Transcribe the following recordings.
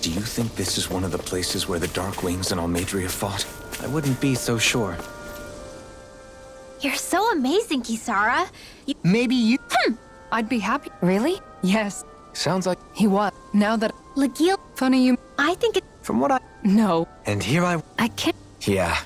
Do you think this is one of the places where the Dark Wings and Almeidrea fought? I wouldn't be so sure. You're so amazing, Kisara. Maybe you... I'd be happy. Really? Yes, Sounds like... he was. Now that... Lagiel, Funny you... I think it... From what I... No. And here I can't... Yeah.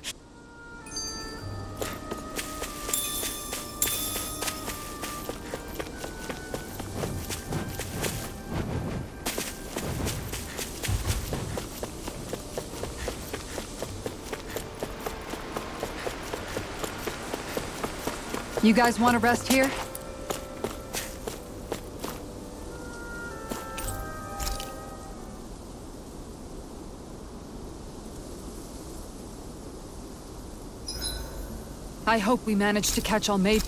You guys want to rest here? I hope we managed to catch Almeida.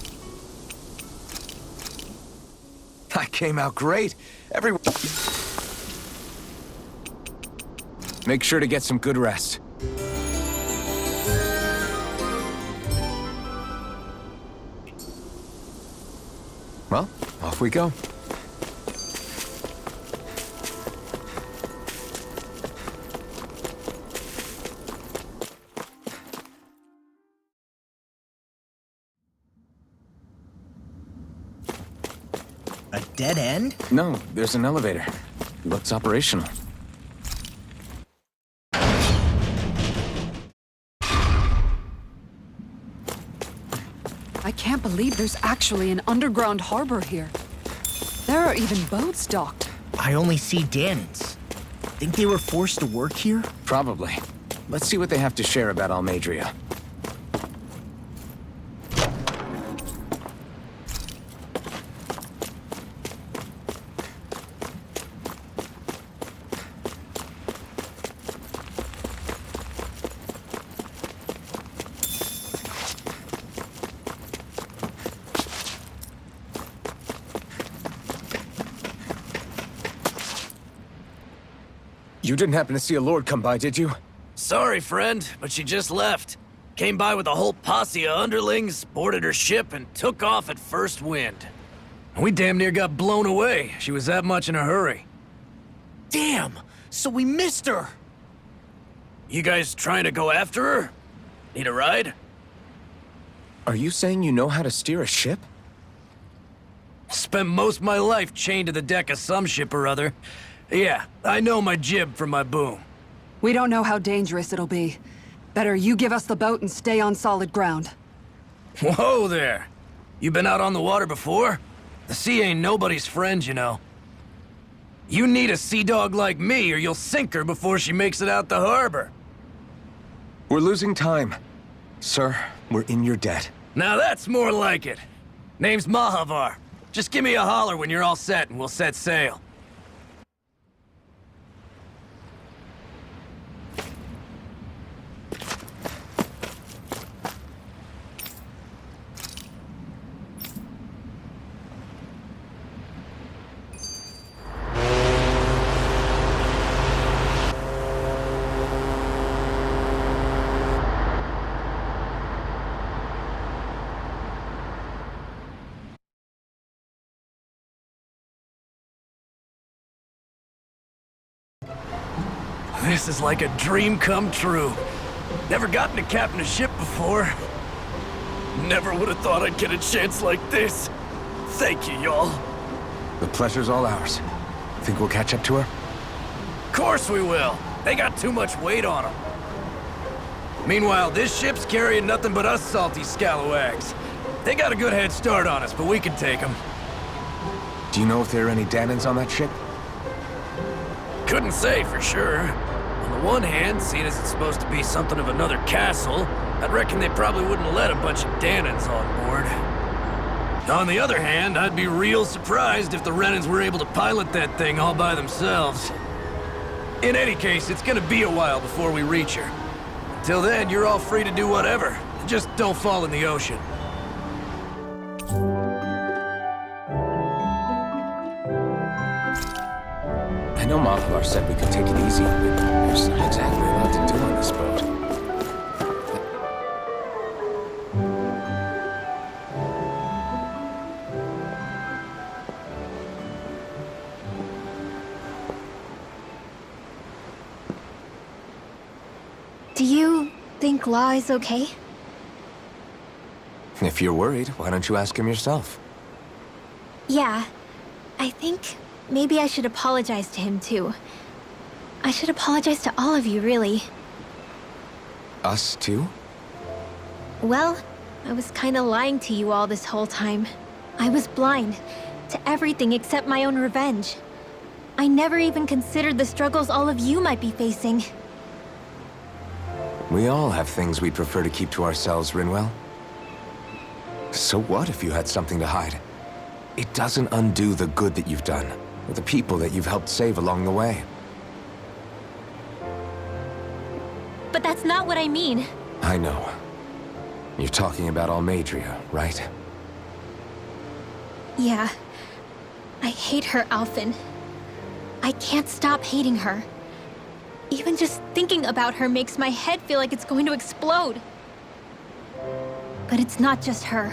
I came out great. Everyone... Make sure to get some good rest. Well, off we go. A dead end? No, there's an elevator. Looks operational. I can't believe there's actually an underground harbor here. There are even boats docked. I only see Dahnans. Think they were forced to work here? Probably. Let's see what they have to share about Almeidrea. You didn't happen to see a lord come by, did you? Sorry, friend, but she just left. Came by with a whole posse of underlings, boarded her ship, and took off at first wind. We damn near got blown away. She was that much in a hurry. Damn! So we missed her! You guys trying to go after her? Need a ride? Are you saying you know how to steer a ship? Spent most of my life chained to the deck of some ship or other. Yeah, I know my jib from my boom. We don't know how dangerous it'll be. Better you give us the boat and stay on solid ground. Whoa there! You been out on the water before? The sea ain't nobody's friend, you know. You need a sea dog like me or you'll sink her before she makes it out the harbor. We're losing time. Sir, we're in your debt. Now that's more like it. Name's Mahavar. Just give me a holler when you're all set and we'll set sail. This is like a dream come true. Never gotten to captain a ship before. Never would have thought I'd get a chance like this. Thank you, y'all. The pleasure's all ours. Think we'll catch up to her? Course we will. They got too much weight on them. Meanwhile, this ship's carrying nothing but us salty scalawags. They got a good head start on us, but we can take them. Do you know if there are any Dahnans on that ship? Couldn't say for sure. the one hand, seeing as it's supposed to be something of another castle, I'd reckon they probably wouldn't let a bunch of Danans on board. On the other hand, I'd be real surprised if the Renans were able to pilot that thing all by themselves. In any case, it's gonna be a while before we reach her. Till then, you're all free to do whatever. Just don't fall in the ocean. I know Mahalar said we could take it easy, but there's not exactly a lot to do on this boat. Do you think Law is okay? If you're worried, why don't you ask him yourself? Yeah. I think maybe I should apologize to him too. I should apologize to all of you, really. Us too? Well, I was kinda lying to you all this whole time. I was blind to everything except my own revenge. I never even considered the struggles all of you might be facing. We all have things we'd prefer to keep to ourselves, Rinwell. So what if you had something to hide? It doesn't undo the good that you've done, or the people that you've helped save along the way. But that's not what I mean. I know. You're talking about Almeidrea, right? Yeah. I hate her, Alphen. I can't stop hating her. Even just thinking about her makes my head feel like it's going to explode. But it's not just her.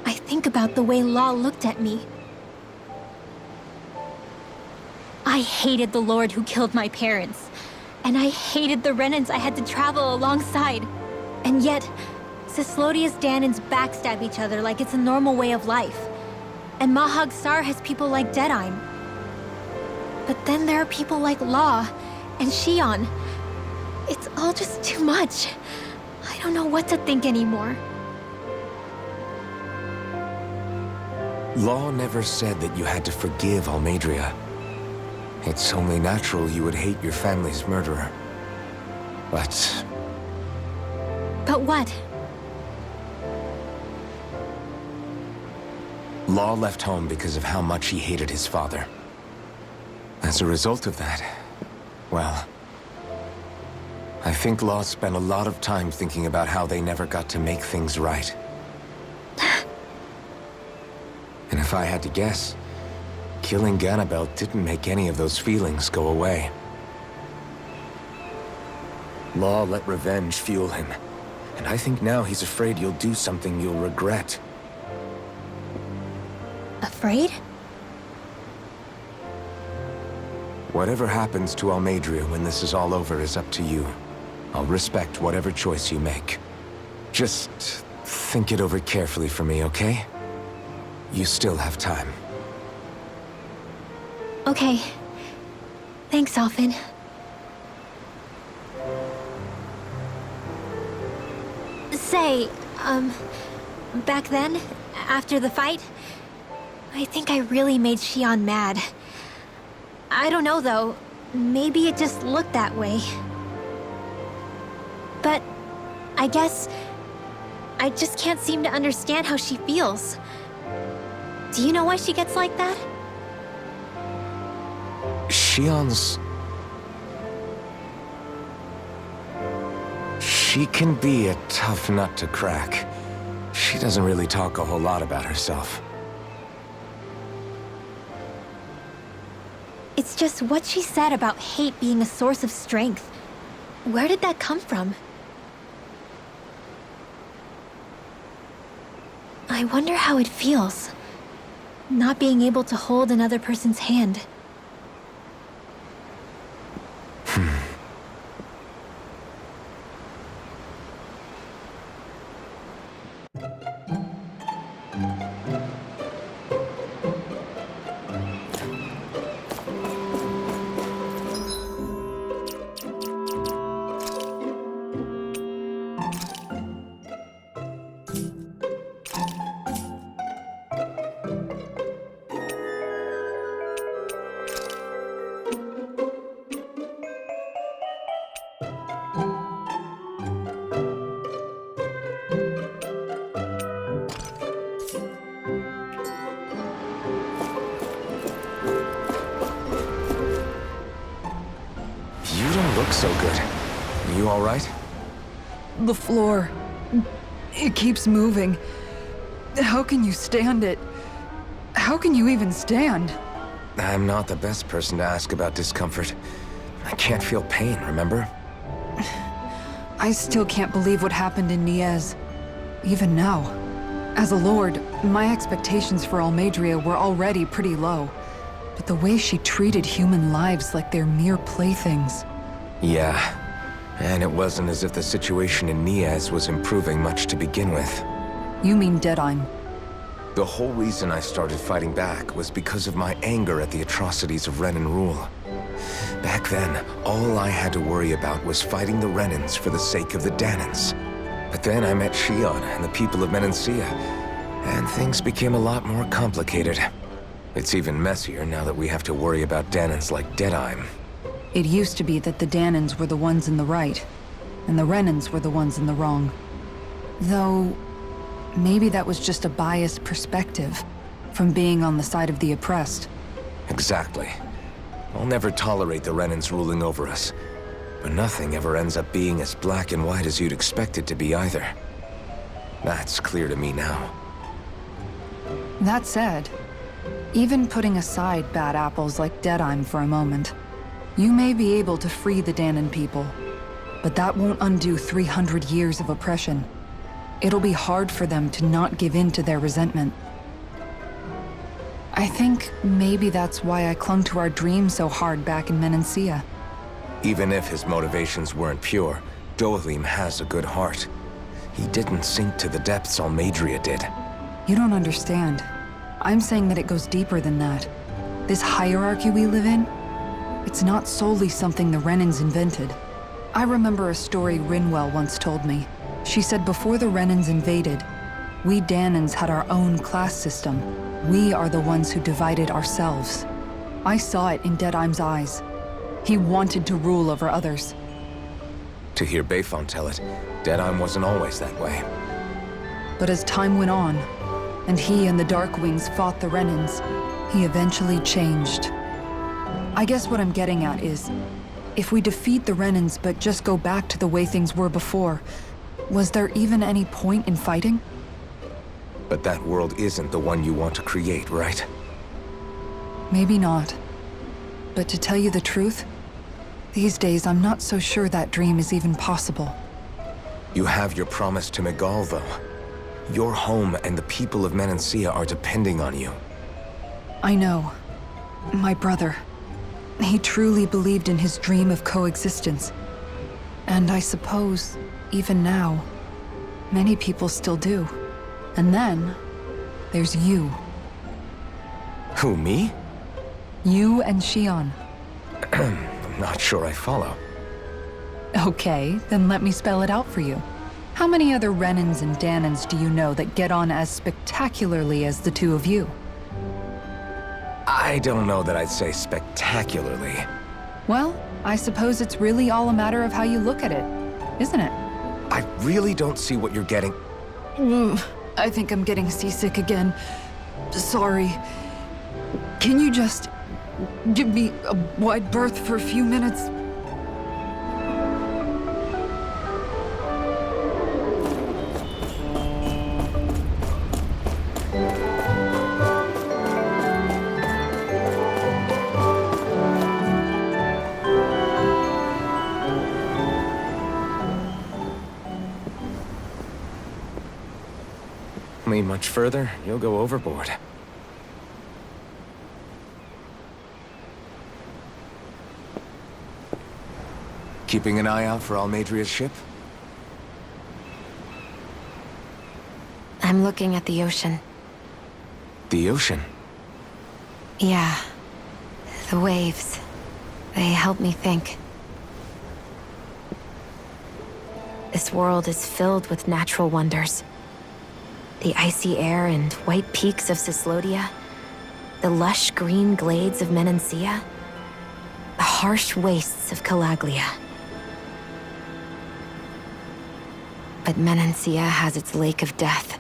I think about the way Law looked at me. I hated the Lord who killed my parents. And I hated the Renans I had to travel alongside. And yet, Cyslodia's Danans backstab each other like it's a normal way of life. And Mahag Sar has people like Deadime. But then there are people like Law and Shion. It's all just too much. I don't know what to think anymore. Law never said that you had to forgive Almeidrea. It's only natural you would hate your family's murderer. But But what? Law left home because of how much he hated his father. As a result of that, well, I think Law spent a lot of time thinking about how they never got to make things right. And if I had to guess, killing Ganabel didn't make any of those feelings go away. Law let revenge fuel him, and I think now he's afraid you'll do something you'll regret. Afraid? Whatever happens to Almeidrea when this is all over is up to you. I'll respect whatever choice you make. Just think it over carefully for me, okay? You still have time. Okay. Thanks, Alphen. Say, back then, after the fight, I think I really made Shion mad. I don't know, though. Maybe it just looked that way. But I guess I just can't seem to understand how she feels. Do you know why she gets like that? Shion's... She can be a tough nut to crack. She doesn't really talk a whole lot about herself. It's just what she said about hate being a source of strength. Where did that come from? I wonder how it feels, not being able to hold another person's hand. don't look so good. You all right? The floor. It keeps moving. How can you stand it? How can you even stand? I'm not the best person to ask about discomfort. I can't feel pain, remember? I still can't believe what happened in Niez. Even now. As a lord, my expectations for Almeidrea were already pretty low. But the way she treated human lives like they're mere playthings. Yeah. And it wasn't as if the situation in Niez was improving much to begin with. You mean Deadheim? The whole reason I started fighting back was because of my anger at the atrocities of Renan rule. Back then, all I had to worry about was fighting the Renans for the sake of the Dahnans. But then I met Shion and the people of Menancia, and things became a lot more complicated. It's even messier now that we have to worry about Dahnans like Deadheim. It used to be that the Dahnans were the ones in the right, and the Renans were the ones in the wrong. Though, maybe that was just a biased perspective from being on the side of the oppressed. Exactly. I'll never tolerate the Renans ruling over us. But nothing ever ends up being as black and white as you'd expect it to be either. That's clear to me now. That said, even putting aside bad apples like Deadheim for a moment, you may be able to free the Dahnan people. But that won't undo 300 years of oppression. It'll be hard for them to not give in to their resentment. I think maybe that's why I clung to our dream so hard back in Menancia. Even if his motivations weren't pure, Dohalim has a good heart. He didn't sink to the depths Almeidrea did. You don't understand. I'm saying that it goes deeper than that. This hierarchy we live in, it's not solely something the Renans invented. I remember a story Rinwell once told me. She said before the Renans invaded, we Dahnans had our own class system. We are the ones who divided ourselves. I saw it in Deadheim's eyes. He wanted to rule over others. To hear Bayfon tell it, Deadheim wasn't always that way. But as time went on, and he and the Darkwings fought the Renans, he eventually changed. I guess what I'm getting at is, if we defeat the Renans but just go back to the way things were before, was there even any point in fighting? But that world isn't the one you want to create, right? Maybe not. But to tell you the truth, these days I'm not so sure that dream is even possible. You have your promise to Megal, though. Your home and the people of Menancia are depending on you. I know. My brother. He truly believed in his dream of coexistence. And I suppose, even now, many people still do. And then, there's you. Who, me? You and Shion. I'm not sure I follow. Okay, then let me spell it out for you. How many other Renans and Dahnans do you know that get on as spectacularly as the two of you? I don't know that I'd say spectacularly. Well, I suppose it's really all a matter of how you look at it, isn't it? I really don't see what you're getting. I think I'm getting seasick again. Sorry. Can you just give me a wide berth for a few minutes? Lean much further, you'll go overboard. Keeping an eye out for Almeidrea's ship? I'm looking at the ocean. The ocean? Yeah. The waves. They help me think. This world is filled with natural wonders. The icy air and white peaks of Cyslodia, the lush green glades of Menancia, the harsh wastes of Calaglia. But Menancia has its Lake of Death,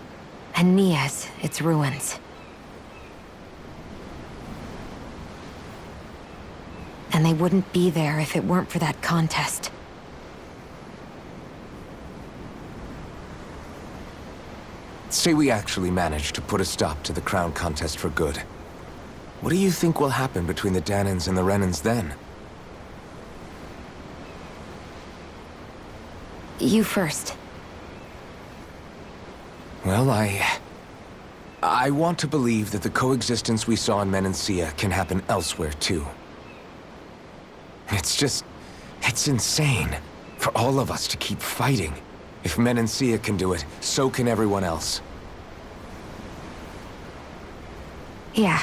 and Niez its ruins. And and they wouldn't be there if it weren't for that contest. Say we actually manage to put a stop to the crown contest for good. What do you think will happen between the Dahnans and the Renans then? You first. Well, I want to believe that the coexistence we saw in Menancia can happen elsewhere, too. It's insane for all of us to keep fighting. If Menancia can do it, so can everyone else. Yeah,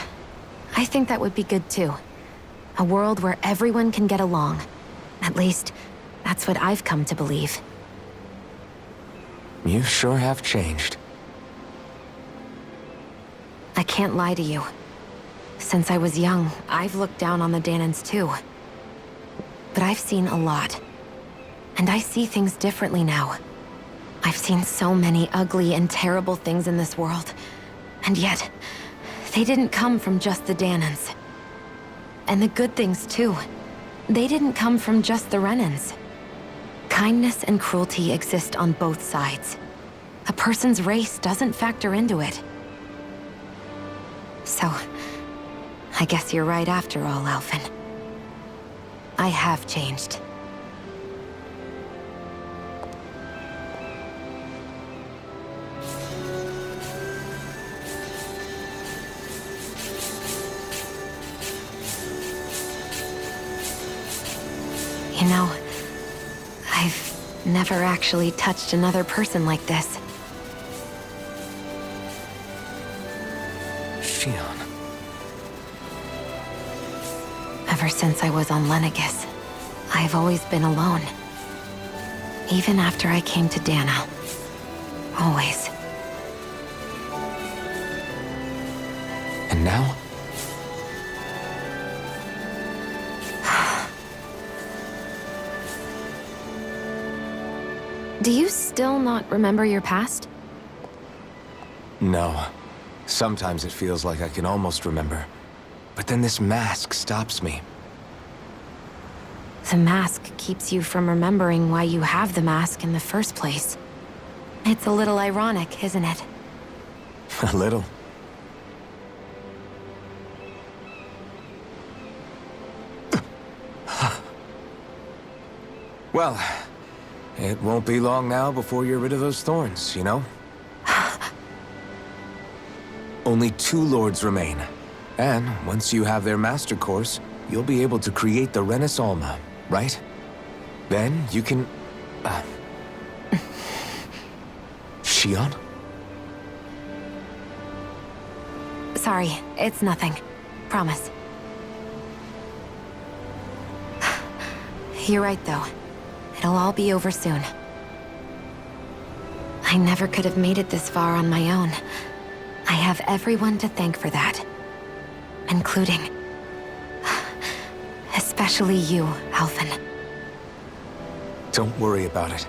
I think that would be good too. A world where everyone can get along. At least, that's what I've come to believe. You sure have changed. I can't lie to you. Since I was young, I've looked down on the Dahnans too. But I've seen a lot. And I see things differently now. I've seen so many ugly and terrible things in this world. And yet, they didn't come from just the Dahnans. And the good things too. They didn't come from just the Renans. Kindness and cruelty exist on both sides. A person's race doesn't factor into it. So, I guess you're right after all, Alphen. I have changed. You know, I've never actually touched another person like this. Shionne. Ever since I was on Lenegis, I've always been alone. Even after I came to Dahna. Always. And now? Do you still not remember your past? No. Sometimes it feels like I can almost remember. But then this mask stops me. The mask keeps you from remembering why you have the mask in the first place. It's a little ironic, isn't it? A little. Well, it won't be long now before you're rid of those thorns, you know? Only 2 lords remain. And once you have their master course, you'll be able to create the Renis Alma, right? Then you can... Shionne? Sorry, it's nothing. Promise. You're right, though. It'll all be over soon. I never could have made it this far on my own. I have everyone to thank for that. Including... especially you, Alphen. Don't worry about it.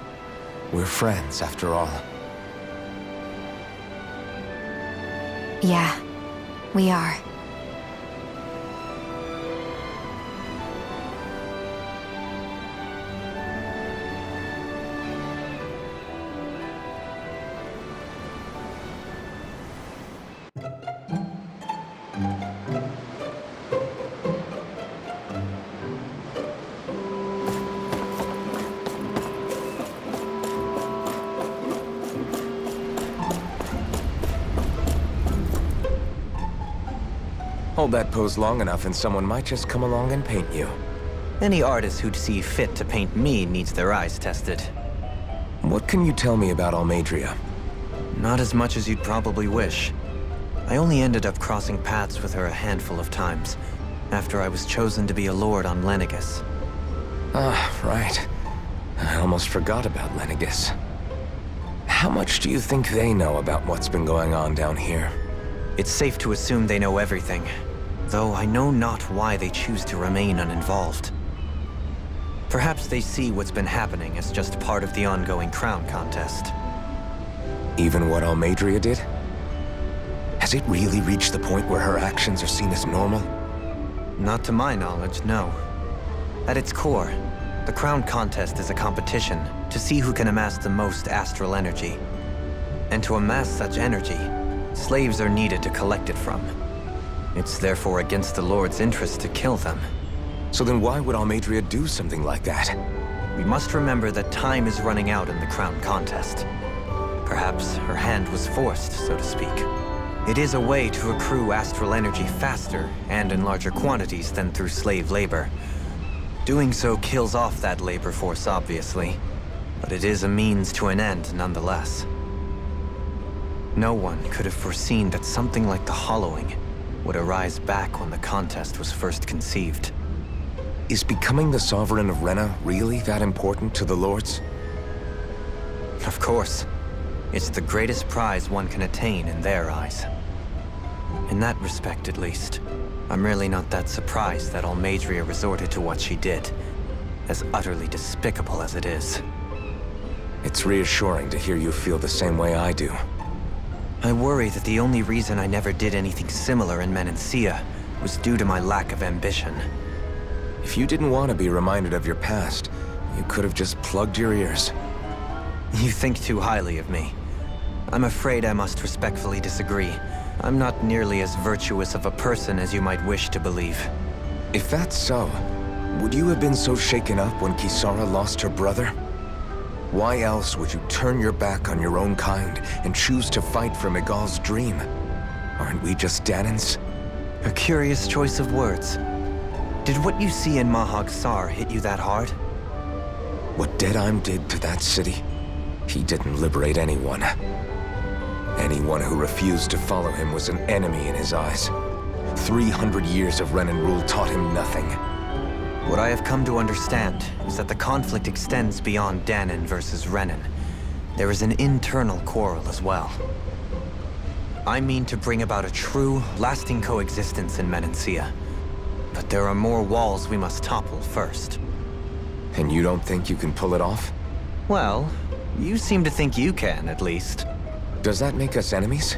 We're friends, after all. Yeah, we are. Hold that pose long enough and someone might just come along and paint you. Any artist who'd see fit to paint me needs their eyes tested. What can you tell me about Almeidrea? Not as much as you'd probably wish. I only ended up crossing paths with her a handful of times, after I was chosen to be a lord on Lenegis. Ah, right. I almost forgot about Lenegis. How much do you think they know about what's been going on down here? It's safe to assume they know everything, though I know not why they choose to remain uninvolved. Perhaps they see what's been happening as just part of the ongoing crown contest. Even what Almeidrea did? Has it really reached the point where her actions are seen as normal? Not to my knowledge, no. At its core, the Crown Contest is a competition to see who can amass the most astral energy. And to amass such energy, slaves are needed to collect it from. It's therefore against the Lord's interest to kill them. So then why would Almeidrea do something like that? We must remember that time is running out in the Crown Contest. Perhaps her hand was forced, so to speak. It is a way to accrue astral energy faster and in larger quantities than through slave labor. Doing so kills off that labor force, obviously, but it is a means to an end nonetheless. No one could have foreseen that something like the Hollowing would arise back when the contest was first conceived. Is becoming the Sovereign of Rena really that important to the Lords? Of course. It's the greatest prize one can attain in their eyes. In that respect, at least, I'm really not that surprised that Almeidrea resorted to what she did, as utterly despicable as it is. It's reassuring to hear you feel the same way I do. I worry that the only reason I never did anything similar in Menancia was due to my lack of ambition. If you didn't want to be reminded of your past, you could have just plugged your ears. You think too highly of me. I'm afraid I must respectfully disagree. I'm not nearly as virtuous of a person as you might wish to believe. If that's so, would you have been so shaken up when Kisara lost her brother? Why else would you turn your back on your own kind and choose to fight for Miguel's dream? Aren't we just Danans? A curious choice of words. Did what you see in Mahag Saar hit you that hard? What Deadheim did to that city, he didn't liberate anyone. Anyone who refused to follow him was an enemy in his eyes. 300 years of Renan rule taught him nothing. What I have come to understand is that the conflict extends beyond Danan versus Renan. There is an internal quarrel as well. I mean to bring about a true, lasting coexistence in Menancia. But there are more walls we must topple first. And you don't think you can pull it off? Well, you seem to think you can, at least. Does that make us enemies?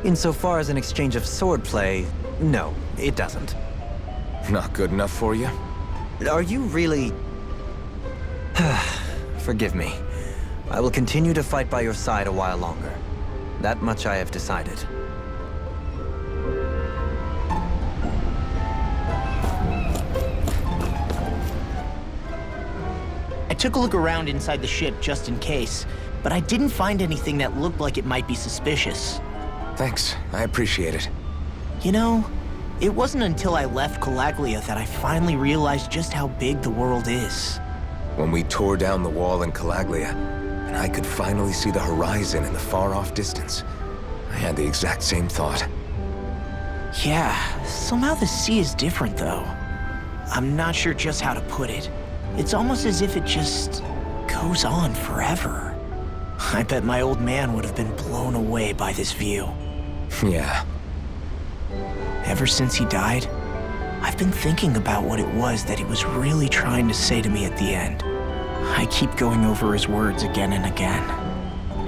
Insofar as an exchange of swordplay, no, it doesn't. Not good enough for you? Are you really... Forgive me. I will continue to fight by your side a while longer. That much I have decided. I took a look around inside the ship just in case, but I didn't find anything that looked like it might be suspicious. Thanks, I appreciate it. You know, it wasn't until I left Calaglia that I finally realized just how big the world is. When we tore down the wall in Calaglia, and I could finally see the horizon in the far-off distance, I had the exact same thought. Yeah, somehow the sea is different though. I'm not sure just how to put it. It's almost as if it just goes on forever. I bet my old man would have been blown away by this view. Yeah. Ever since he died, I've been thinking about what it was that he was really trying to say to me at the end. I keep going over his words again and again.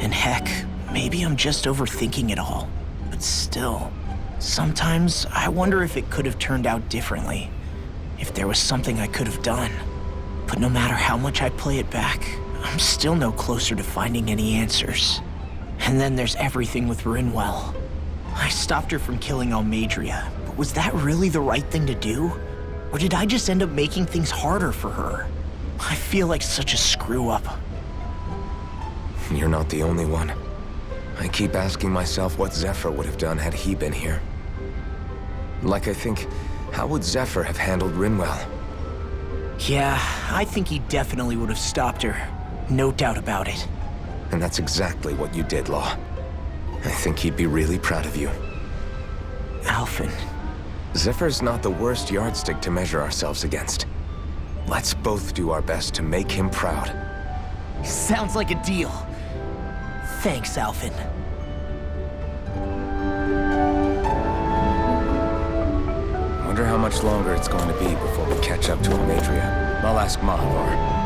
And heck, maybe I'm just overthinking it all. But still, sometimes I wonder if it could have turned out differently. If there was something I could have done. But no matter how much I play it back, I'm still no closer to finding any answers. And then there's everything with Rinwell. I stopped her from killing Almeidrea, but was that really the right thing to do? Or did I just end up making things harder for her? I feel like such a screw-up. You're not the only one. I keep asking myself what Zephyr would have done had he been here. Like I think, how would Zephyr have handled Rinwell? Yeah, I think he definitely would have stopped her. No doubt about it. And that's exactly what you did, Law. I think he'd be really proud of you. Alphen. Zephyr's not the worst yardstick to measure ourselves against. Let's both do our best to make him proud. Sounds like a deal. Thanks, Alphen. Wonder how much longer it's going to be before we catch up to Almeidrea. I'll ask Mahavar.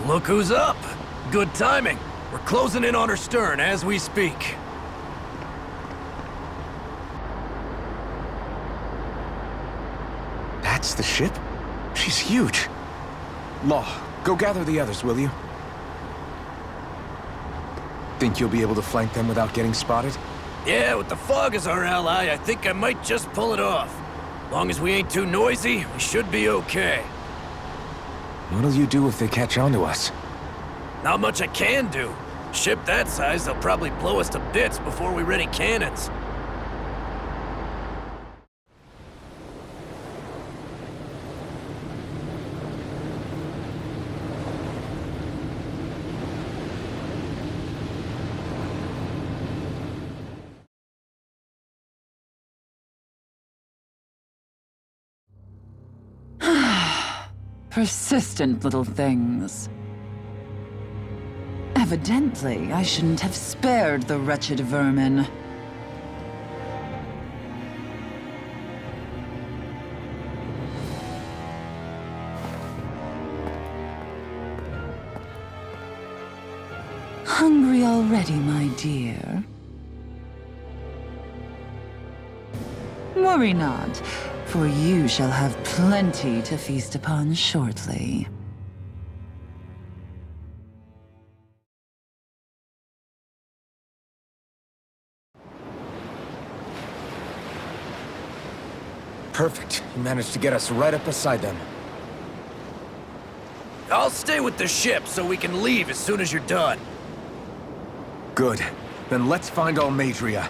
Look who's up! Good timing. We're closing in on her stern as we speak. That's the ship? She's huge. Law, go gather the others, will you? Think you'll be able to flank them without getting spotted? Yeah, with the fog as our ally, I think I might just pull it off. Long as we ain't too noisy, we should be okay. What'll you do if they catch on to us? Not much I can do. Ship that size, they'll probably blow us to bits before we ready cannons. Persistent little things. Evidently, I shouldn't have spared the wretched vermin. Hungry already, my dear? Worry not, for you shall have plenty to feast upon shortly. Perfect. You managed to get us right up beside them. I'll stay with the ship so we can leave as soon as you're done. Good. Then let's find Almadria.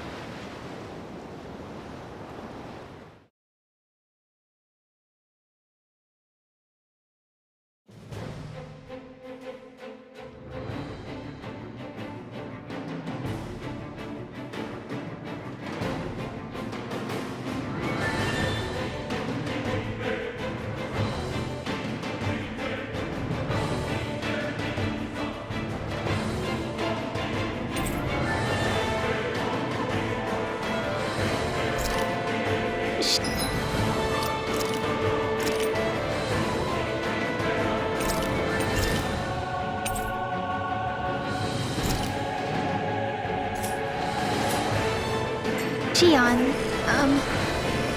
Xion,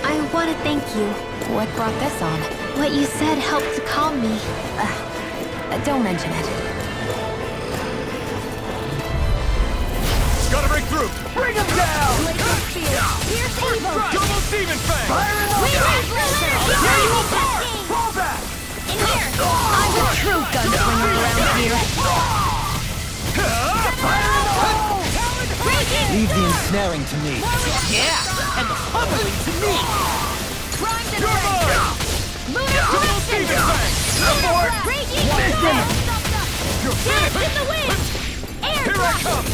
I want to thank you. What brought this on? What you said helped to calm me. Don't mention it. Gotta break through! Bring him down! Here's evil! Double Demon Fang! Fire in the Tear you apart! Fall back! In here! I'm the true gunslinger around here. Leave the ensnaring to me. Yeah! And the pummeling to me! Prime the You're mine! Move Double Demon Fang! Abort! Breaking You're Dance in finished! the wind! Air Here I blast! come!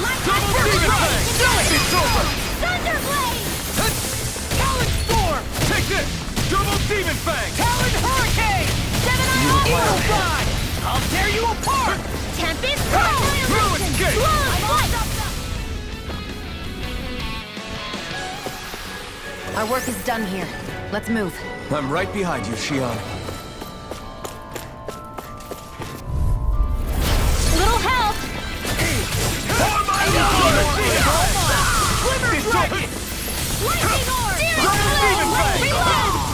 Light Double blast! Demon Fang! Do it! It's over! Thunderblade! Talon Storm! Take this! Double Demon Fang! Talon Hurricane! Seven-Eye Eagle God! I'll tear you apart! Tempest! Through escape! Our work is done here. Let's move. I'm right behind you, Xion. Little help! Lightning Orb!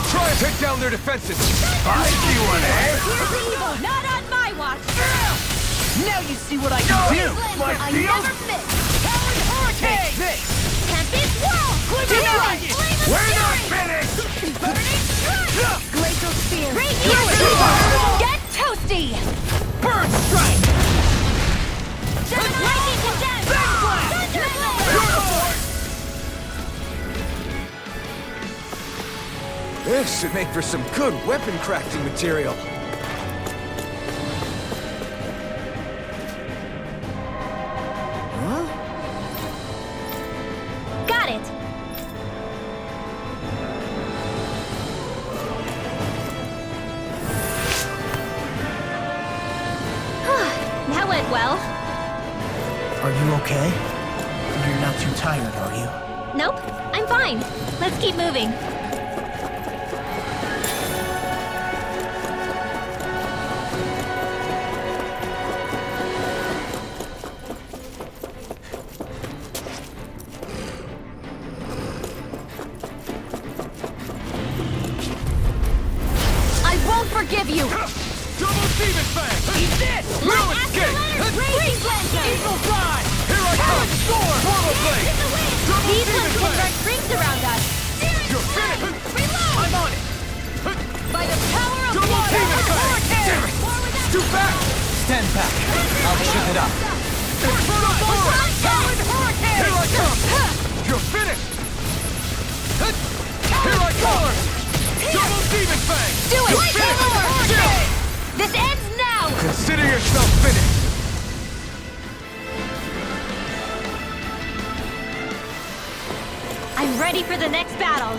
Try and take down their defenses. I see one, eh? Here's evil! Not on my watch! Now you see what I can do! My I deal? never miss! Talon Hurricane! This! Tempest Whirl! Denied! Flame of We're not Fury! finished! Burning Strike! Glacial Spear. Get toasty! Burn Strike! Lightning Condemned! Thunderblade! This should make for some good weapon crafting material. Got it! That went well. Are you okay? You're not too tired, are you? Nope, I'm fine. Let's keep moving. attack. I'll chip it up. Inferno Force! Here I come! You're finished! Here I come! Double Demon Fang! Do it! You're finished! This ends now! Consider yourself finished! I'm ready for the next battle.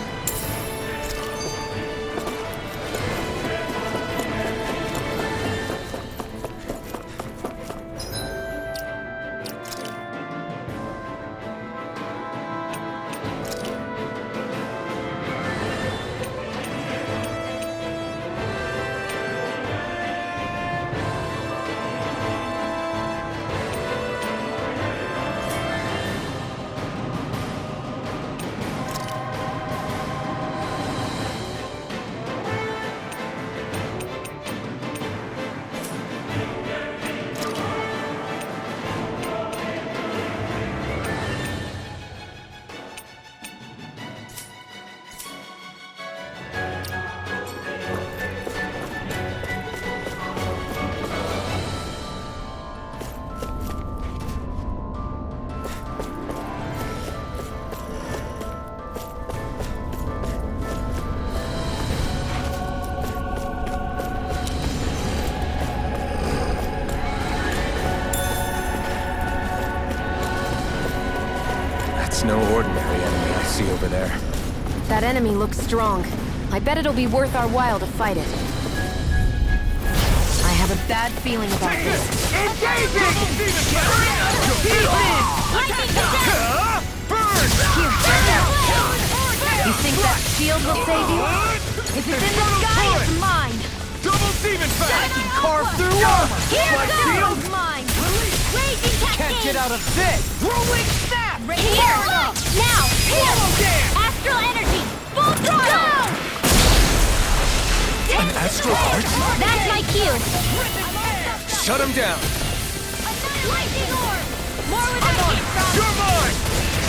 It's no ordinary enemy I see over there. That enemy looks strong. I bet it'll be worth our while to fight it. I have a bad feeling about this. You think that shield will save you? If it's in the sky, it's mine! Double Demon Fang! I can carve through armor! Here Like goes shield? mine! Raging Can't Cascade! get out of this! Rolling snap! Here! Now! Here! Astral energy! Full throttle! An Astral Heart? That's my cue! Shut him down! Lightning orb! More without you! You're mine!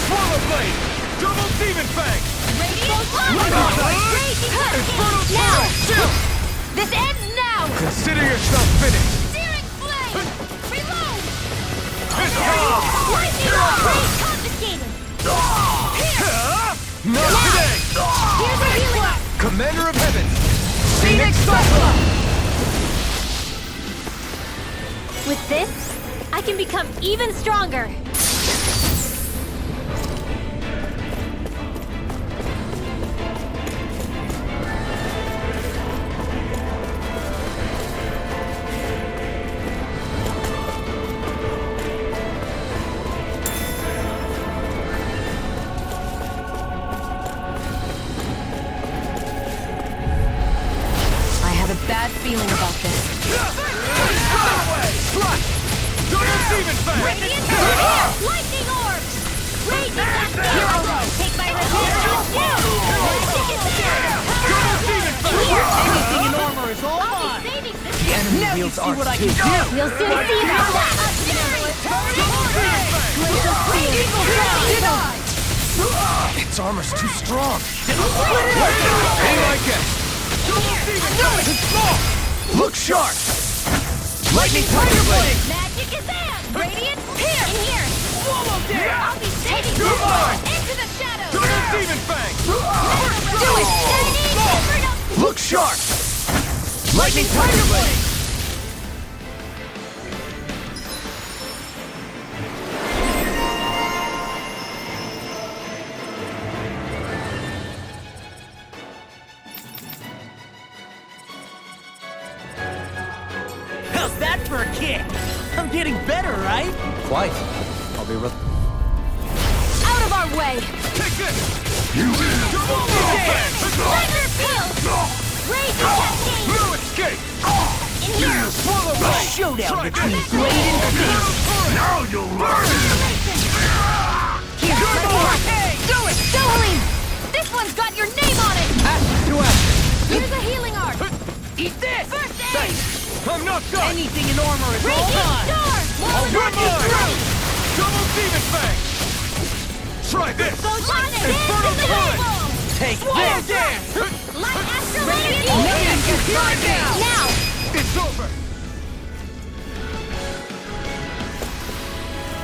Swallow Blade! Double Demon Fang! Radiant Raging Cascade! Now! This ends now! Consider yourself finished! Searing Flame! Reload! It's Lightning orb! Rage confiscated! Not today! Here's a healing! Commander of Heaven! Phoenix Cyclone! With this, I can become even stronger! I have a bad feeling about this. Double Demon Fang! Radiant Lightning orb! Raging Cascade! Take my resistance! Magic is here! Here! Anything in armor is all I'll mine! be saving this! The enemy Now you wields see arts what I too. can do! You'll soon see that! Its armor's too strong. Be my guest! Look sharp! Lightning Tiger Blade! Magic is in! Radiant, here! In here! Swallow down! I'll be saving You're this! mine! Into the shadows! Double Demon Fang! Do it! Inferno! Look sharp! Lightning Tiger Blade! How's that for a kick? I'm getting better, right? Quite. I'll be Out of our way! Take this! Double Demon Fang! Thunder field! Raging Cascade! No escape! In here! Swallow Blade! Showdown Try between this! Blade and Fist. Now you'll learn! Here! Do it! Dohalim! This one's got your name on it! Here's a healing arc! Eat this! First aid! I'm not done! Anything in armor is all Raging mine! Storm! You're mine! Double Demon Fang! Try this! Inferno Punch! Take Swallow this! down! Light Astral Energy! Now! Now! It's over!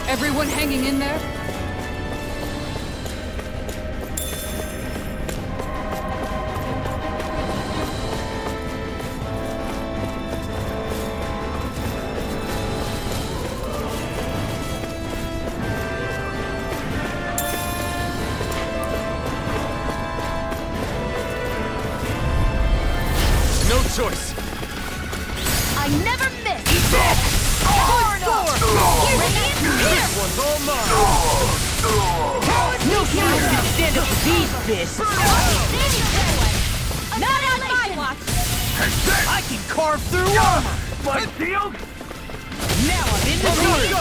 Everyone hanging in there? No choice. I never miss! Eat this! Good score! Radiant here! This one's all mine. No hero can stand up to these fists! Not on my watch! I can carve through armor. My shield? Now I'm in the lead!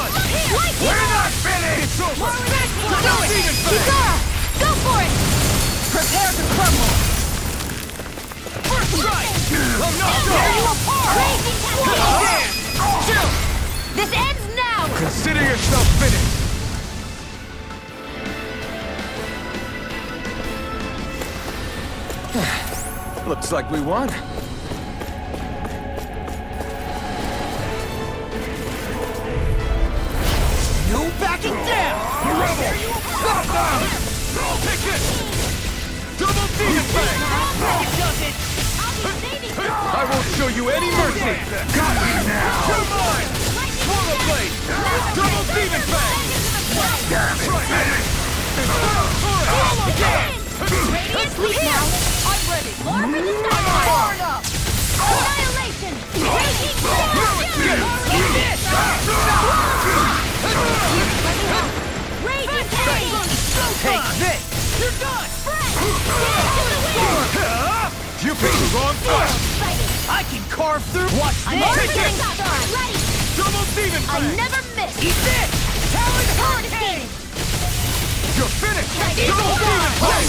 We're not finished. It's over. Do it! Kikara! Go for it! Prepare to crumble! First strike. I'm not Tear you done. apart! Raging cascade! Chill. This ends now! Consider yourself finished. Looks like we won. No backing down. Rebel. Stop now. Take this. Double demon fang. I won't show you any mercy. Got me now. You're mine. Swallow blade. Double demon fang. Damn it. All again. Radiant sleep now! I'm ready! More for the Far up! Annihilation! Raging Eat this. Raging Candy! Take this. You're done! You picked the wrong foot. I can carve through. Watch I'm this. already Take it. ready! Double demon I fang. never miss! Eat this. Talon Hurricane! You're finished. Double demon fang.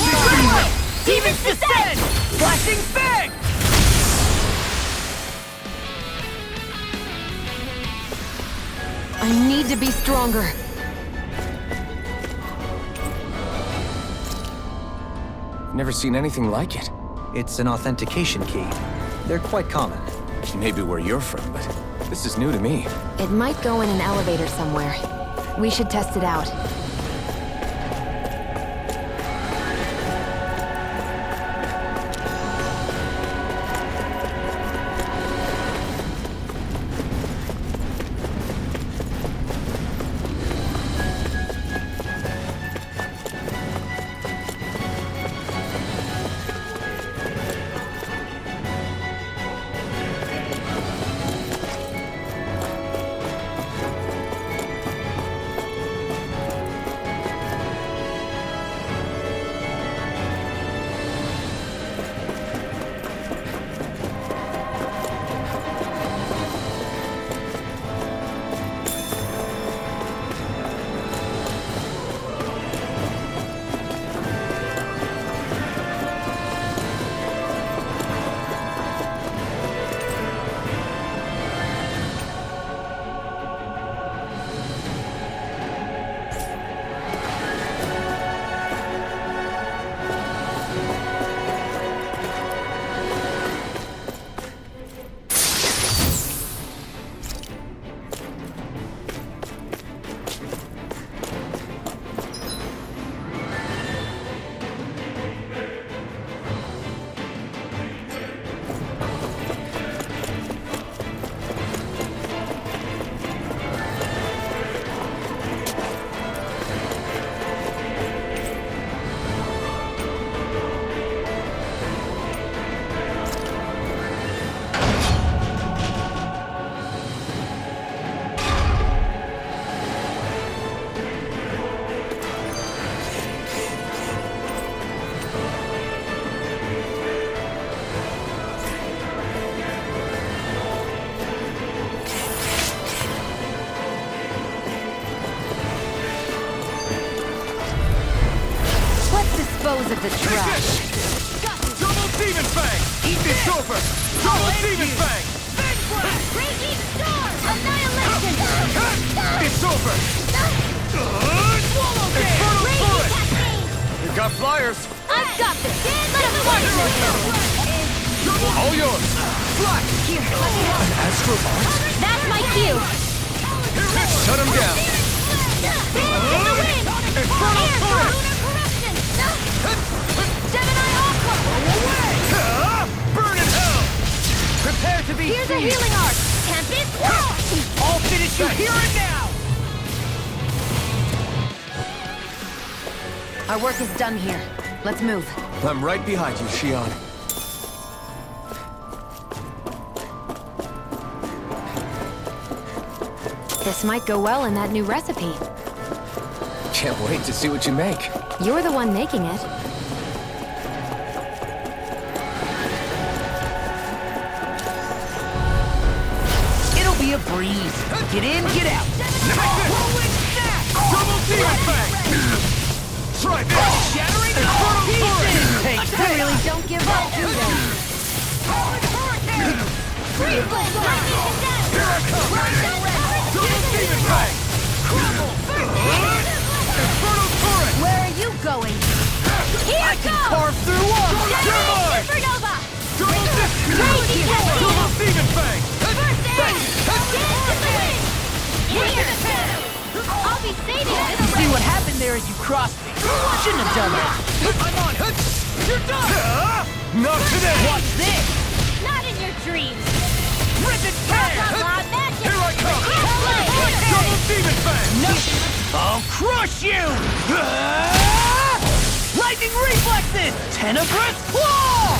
Demons descend! Flashing fang. I need to be stronger. Never seen anything like it. It's an authentication key. They're quite common. Maybe where you're from, but this is new to me. It might go in an elevator somewhere. We should test it out. Dispose of the trash. Double demon fang. Eat this over. Double demon fang. Raging storm! Annihilation! It's over. Swallow Infernal Raging bullet. cascade! You got flyers. I've got this! Let us work with him! All yours. Fly. Here, let me help. Astro Bart? That's my cue! Shut him down. Dance in the wind! Air drop! Lunar corruption! Gemini Aqua! Burn in hell! Prepare to be Here's a healing arc! Tempest Wall! I'll finish you here and now! Our work is done here. Let's move. I'm right behind you, Shion. This might go well in that new recipe. Can't wait to see what you make. You're the one making it. It'll be a breeze. Get in, get out. Double demon fang! Try this! Shattering all pieces. Take I really don't give up, do they? Freeze blade! Lightning condense! Here I come! Double demon fang! Infernal turret! Where are you going? Here goes! carve through walls. Genesis Supernova! Double Crazy Tempest! Double demon fang! First aid! Dance in the wind! Here! I'll be saving this See race! what happened there as you crossed me. Shouldn't have done that. I'm on! You're done! Not today! Watch this. Not in your dreams! Rip and tear. Outlaw magic! Here I come! Blade! Double demon fang! No. I'll crush you. Lightning reflexes. Tenebrous claw.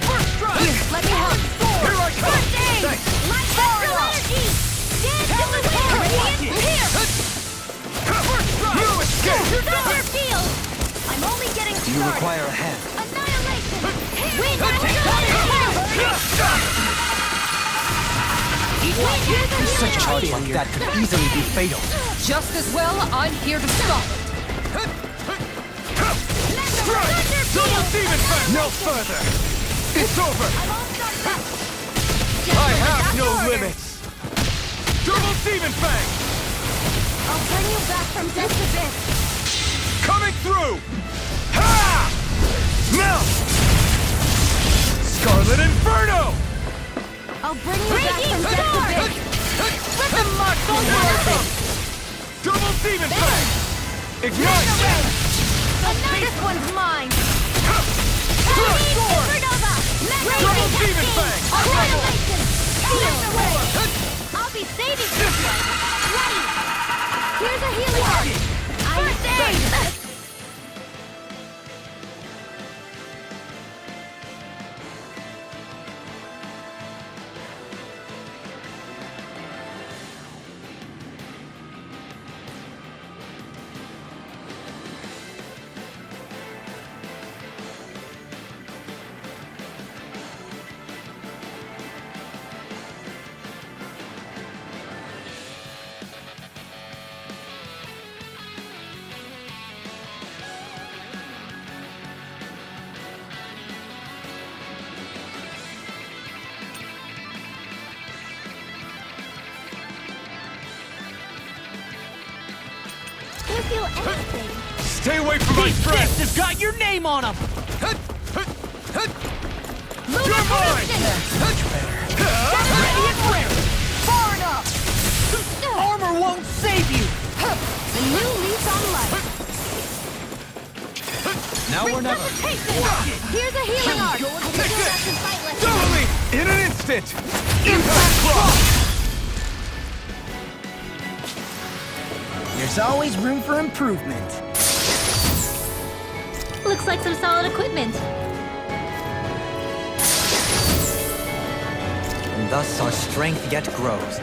First strike! Here, let me help! Here I come! First aid! Thanks! Light spectral energy! Dance in the wind! Radiant here! First strike! No escape! You're Thunder done! field! I'm only getting Do you started! require a hand? Annihilation! Wind spectral energy! Such a charge like that could easily be fatal. Just as well, I'm here to stop it. Strike! Double demon fang! No further! It's over! I have no limits! Double demon fang! I'll bring you back from death abyss! Coming through! Ha! Now! Scarlet Inferno! I'll bring you back from death abyss! Let the mark go Double demon fang! Ignite! This one's mine! Blood sword! Supernova! Double demon fang! Annihilation! Seal away! I'll be saving this one! Ready! Here's a healing arc! First aid! Can't feel anything! Stay away from my friend! Fists have got your name on them. Lunar You're mine! corruption! Radiant flare. Far enough. Armor won't save you. A new lease on life! Now or never. Resuscitation! Here's a healing arc! I can do that and fight less. Totally! In an instant! Impact cross! There's always room for improvement. Looks like some solid equipment. And thus our strength yet grows.